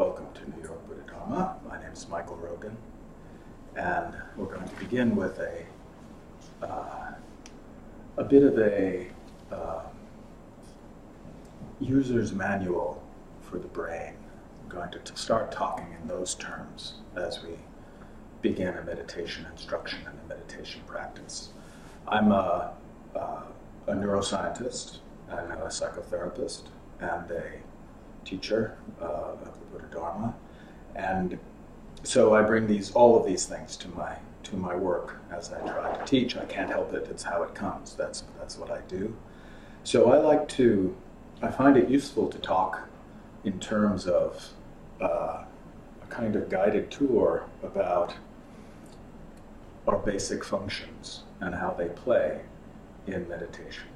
Welcome to New York Buddha Dharma. My name is Michael Rogan, and we're going to begin with a bit of a user's manual for the brain. I'm going to start talking in those terms as we begin a meditation instruction and a meditation practice. I'm a neuroscientist and a psychotherapist and a teacher of the Buddha Dharma, and so I bring all of these things to my work as I try to teach. I can't help it; it's how it comes. That's what I do. So I find it useful to talk in terms of a kind of guided tour about our basic functions and how they play in meditation.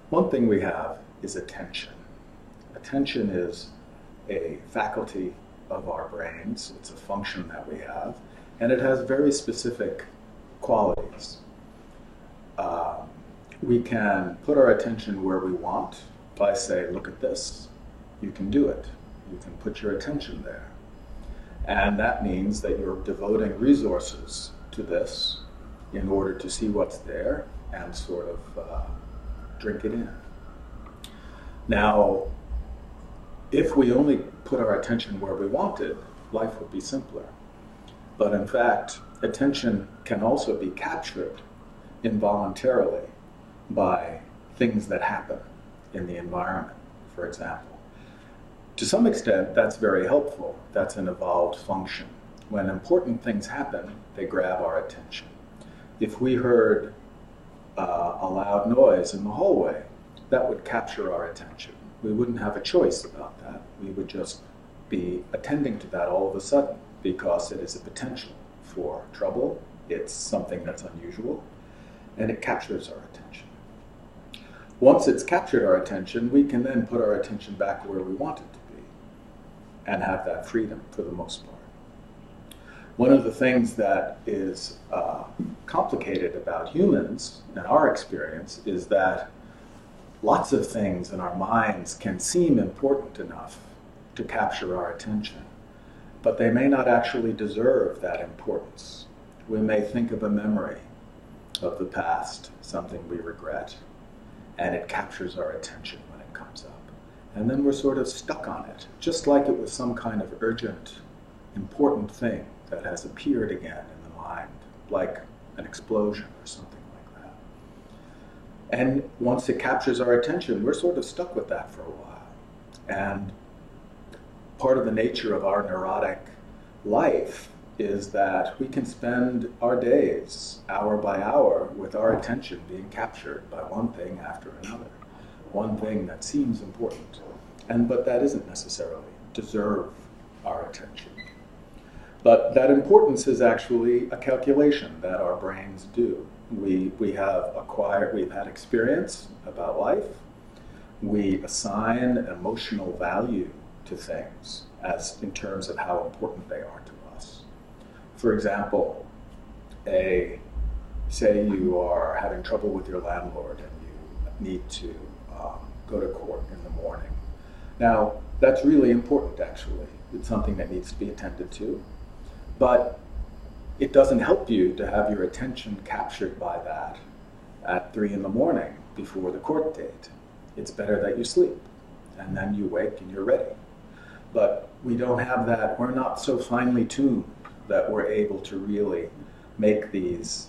One thing we have is attention. Attention is a faculty of our brains. It's a function that we have, and it has very specific qualities. We can put our attention where we want. If I say, look at this, you can do it. You can put your attention there. And that means that you're devoting resources to this in order to see what's there and sort of drink it in. Now, if we only put our attention where we wanted, life would be simpler. But in fact, attention can also be captured involuntarily by things that happen in the environment, for example. To some extent, that's very helpful. That's an evolved function. When important things happen, they grab our attention. If we heard a loud noise in the hallway, that would capture our attention. We wouldn't have a choice about that. We would just be attending to that all of a sudden because it is a potential for trouble. It's something that's unusual, and it captures our attention. Once it's captured our attention, we can then put our attention back where we want it to be and have that freedom for the most part. One of the things that is complicated about humans and our experience is that lots of things in our minds can seem important enough to capture our attention, but they may not actually deserve that importance. We may think of a memory of the past, something we regret, and it captures our attention when it comes up. And then we're sort of stuck on it, just like it was some kind of urgent, important thing that has appeared again in the mind, like an explosion or something like that. And once it captures our attention, we're sort of stuck with that for a while. And part of the nature of our neurotic life is that we can spend our days, hour by hour, with our attention being captured by one thing after another, one thing that seems important, but that isn't necessarily deserve our attention. But that importance is actually a calculation that our brains do. We've had experience about life. We assign emotional value to things as in terms of how important they are to us. For example, say you are having trouble with your landlord and you need to go to court in the morning. Now, that's really important, actually. It's something that needs to be attended to. But it doesn't help you to have your attention captured by that at 3 in the morning before the court date. It's better that you sleep, and then you wake and you're ready. But we don't have that. We're not so finely tuned that we're able to really make these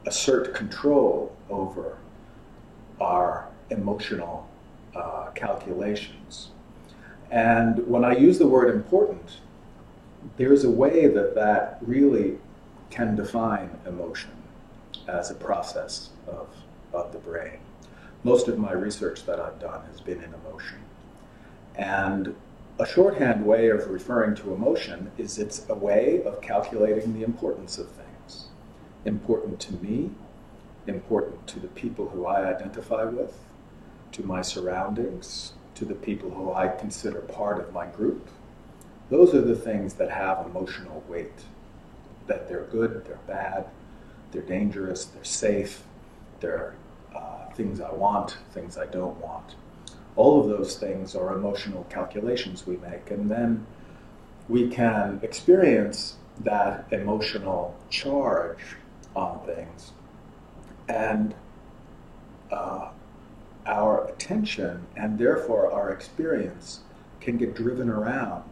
assert control over our emotional calculations. And when I use the word important, there's a way that really can define emotion as a process of the brain. Most of my research that I've done has been in emotion. And a shorthand way of referring to emotion is it's a way of calculating the importance of things. Important to me, important to the people who I identify with, to my surroundings, to the people who I consider part of my group. Those are the things that have emotional weight, that they're good, they're bad, they're dangerous, they're safe, they're things I want, things I don't want. All of those things are emotional calculations we make, and then we can experience that emotional charge on things, and our attention and therefore our experience can get driven around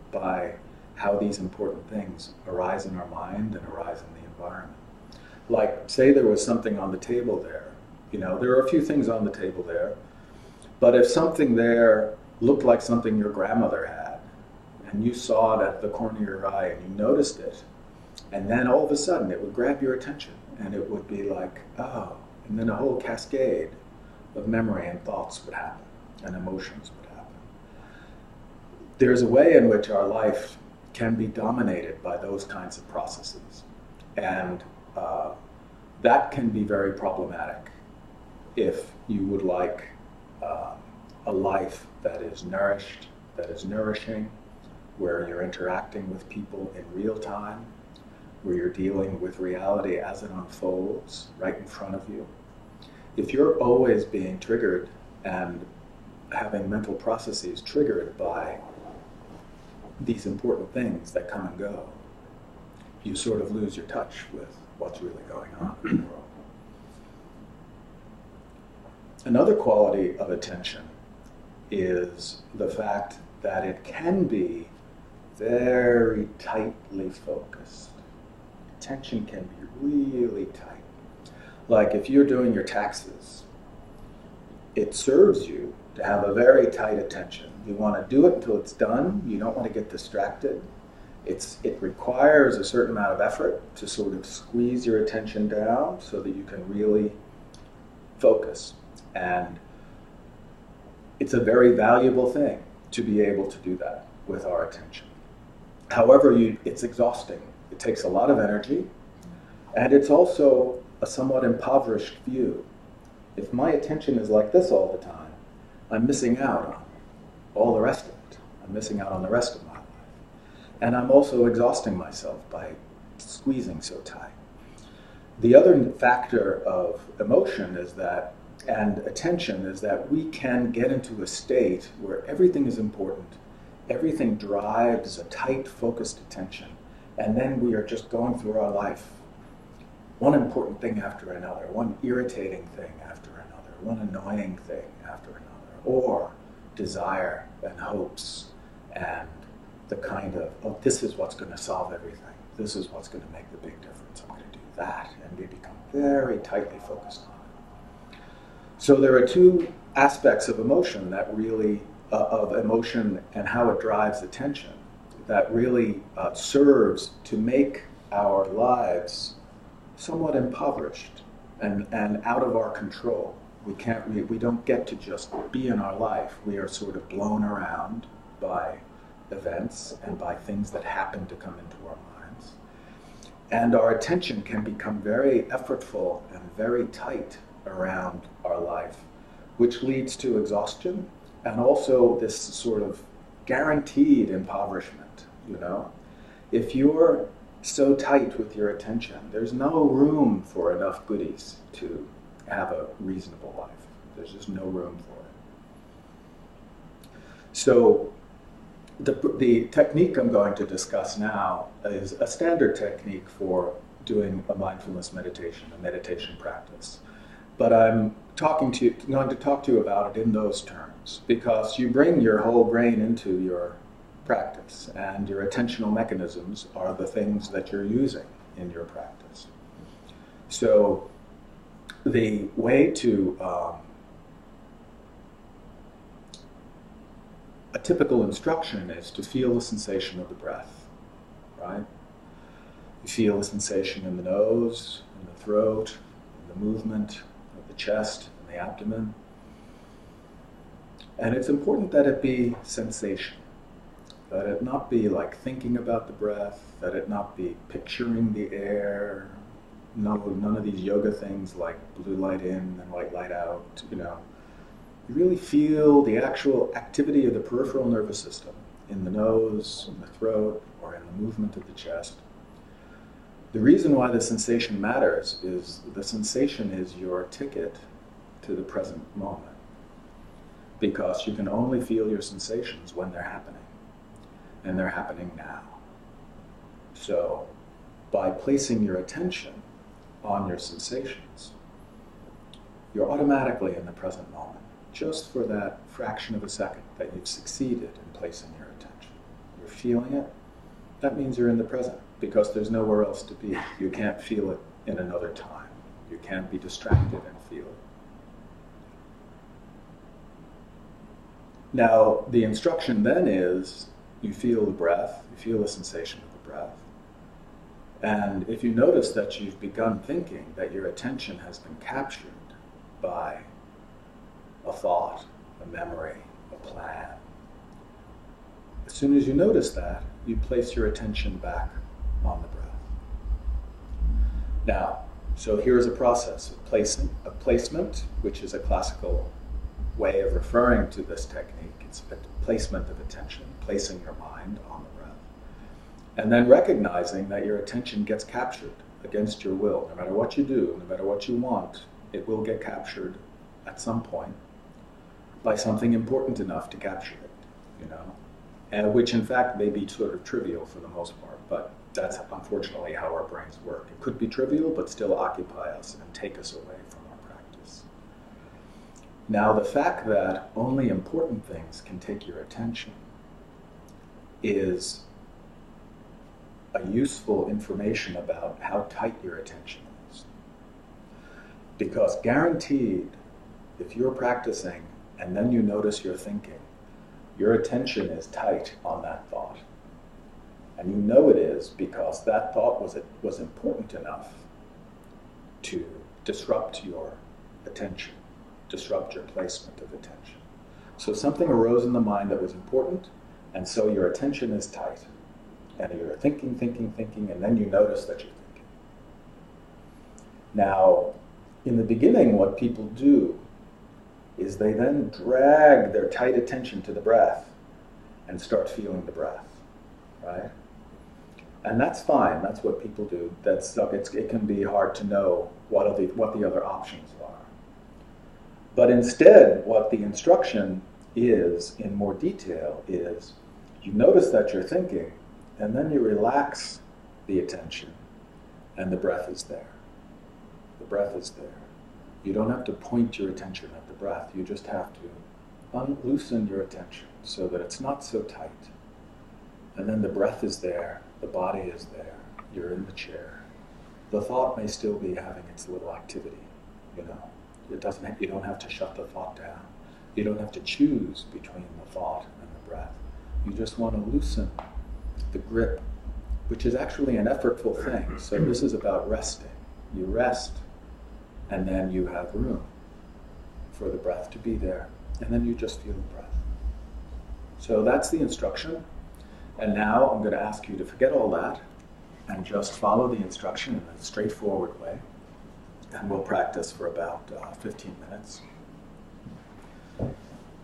by how these important things arise in our mind and arise in the environment. Like, say there was something on the table there. There are a few things on the table there, but if something there looked like something your grandmother had, and you saw it at the corner of your eye and you noticed it, and then all of a sudden it would grab your attention, and it would be like, oh, and then a whole cascade of memory and thoughts would happen, and emotions would happen. There's a way in which our life can be dominated by those kinds of processes, and that can be very problematic if you would like a life that is nourished, that is nourishing, where you're interacting with people in real time, where you're dealing with reality as it unfolds right in front of you. If you're always being triggered and having mental processes triggered by these important things that come and go, you sort of lose your touch with what's really going on in the world. Another quality of attention is the fact that it can be very tightly focused. Attention can be really tight. Like if you're doing your taxes, it serves you to have a very tight attention. You want to do it until it's done. You don't want to get distracted. It requires a certain amount of effort to sort of squeeze your attention down so that you can really focus. And it's a very valuable thing to be able to do that with our attention. However, it's exhausting. It takes a lot of energy, and it's also a somewhat impoverished view. If my attention is like this all the time, I'm missing out on all the rest of it. I'm missing out on the rest of my life. And I'm also exhausting myself by squeezing so tight. The other factor of emotion is that, and attention, is that we can get into a state where everything is important. Everything drives a tight, focused attention. And then we are just going through our life, one important thing after another, one irritating thing after another, one annoying thing after another, or desire and hopes and the kind of, oh, this is what's going to solve everything. This is what's going to make the big difference. I'm going to do that. And we become very tightly focused on it. So there are two aspects of emotion that really, of emotion and how it drives attention, that really serves to make our lives somewhat impoverished and out of our control. We don't get to just be in our life. We are sort of blown around by events and by things that happen to come into our minds. And our attention can become very effortful and very tight around our life, which leads to exhaustion and also this sort of guaranteed impoverishment. If you're so tight with your attention, there's no room for enough goodies to have a reasonable life. There's just no room for it. So the technique I'm going to discuss now is a standard technique for doing a mindfulness meditation, a meditation practice. But I'm going to talk to you about it in those terms, because you bring your whole brain into your practice, and your attentional mechanisms are the things that you're using in your practice. So the way to, a typical instruction is to feel the sensation of the breath, right? You feel the sensation in the nose, in the throat, in the movement of the chest and the abdomen. And it's important that it be sensation. That it not be like thinking about the breath, that it not be picturing the air, none of these yoga things like blue light in and white light out, You really feel the actual activity of the peripheral nervous system in the nose, in the throat, or in the movement of the chest. The reason why the sensation matters is the sensation is your ticket to the present moment. because you can only feel your sensations when they're happening, and they're happening now. So by placing your attention on your sensations, you're automatically in the present moment, just for that fraction of a second that you've succeeded in placing your attention. You're feeling it. That means you're in the present, because there's nowhere else to be. You can't feel it in another time. You can't be distracted and feel it. Now, the instruction then is, you feel the breath, you feel the sensation of the breath. And if you notice that you've begun thinking, that your attention has been captured by a thought, a memory, a plan, as soon as you notice that, you place your attention back on the breath. Now, so here's a process of placement, which is a classical way of referring to this technique. It's a placement of attention, placing your mind on the breath. And then recognizing that your attention gets captured against your will. No matter what you do, no matter what you want, it will get captured at some point by something important enough to capture it, you know? And which in fact may be sort of trivial for the most part, but that's unfortunately how our brains work. It could be trivial, but still occupy us and take us away from our practice. Now, the fact that only important things can take your attention is a useful information about how tight your attention is. Because guaranteed, if you're practicing and then you notice you're thinking, your attention is tight on that thought. And you know it is because that thought was important enough to disrupt your attention, disrupt your placement of attention. So something arose in the mind that was important, and so your attention is tight. And you're thinking, and then you notice that you're thinking. Now, in the beginning, what people do is they then drag their tight attention to the breath and start feeling the breath, right? And that's fine, that's what people do. It can be hard to know what the other options are. But instead, what the instruction is, in more detail, is you notice that you're thinking, and then you relax the attention, and the breath is there. The breath is there. You don't have to point your attention at the breath. You just have to loosen your attention so that it's not so tight. And then the breath is there, the body is there, you're in the chair. The thought may still be having its little activity, you know. You don't have to shut the thought down. You don't have to choose between the thought and the breath. You just want to loosen the grip, which is actually an effortful thing. So this is about resting. You rest, and then you have room for the breath to be there, and then you just feel the breath. So that's the instruction, and now I'm going to ask you to forget all that and just follow the instruction in a straightforward way, and we'll practice for about 15 minutes.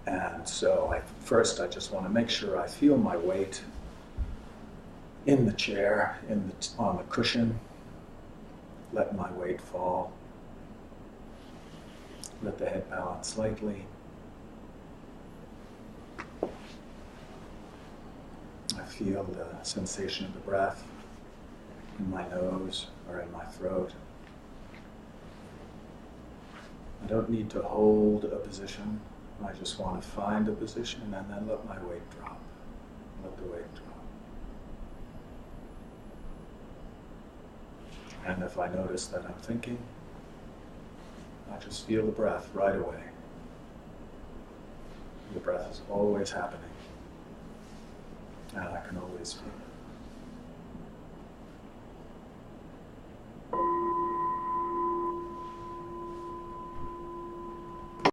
And so first I just want to make sure I feel my weight in the chair, on the cushion. Let my weight fall. Let the head balance slightly. I feel the sensation of the breath in my nose or in my throat. I don't need to hold a position. I just want to find a position and then let my weight drop. Let the weight drop. And if I notice that I'm thinking, I just feel the breath right away. The breath is always happening, and I can always feel it.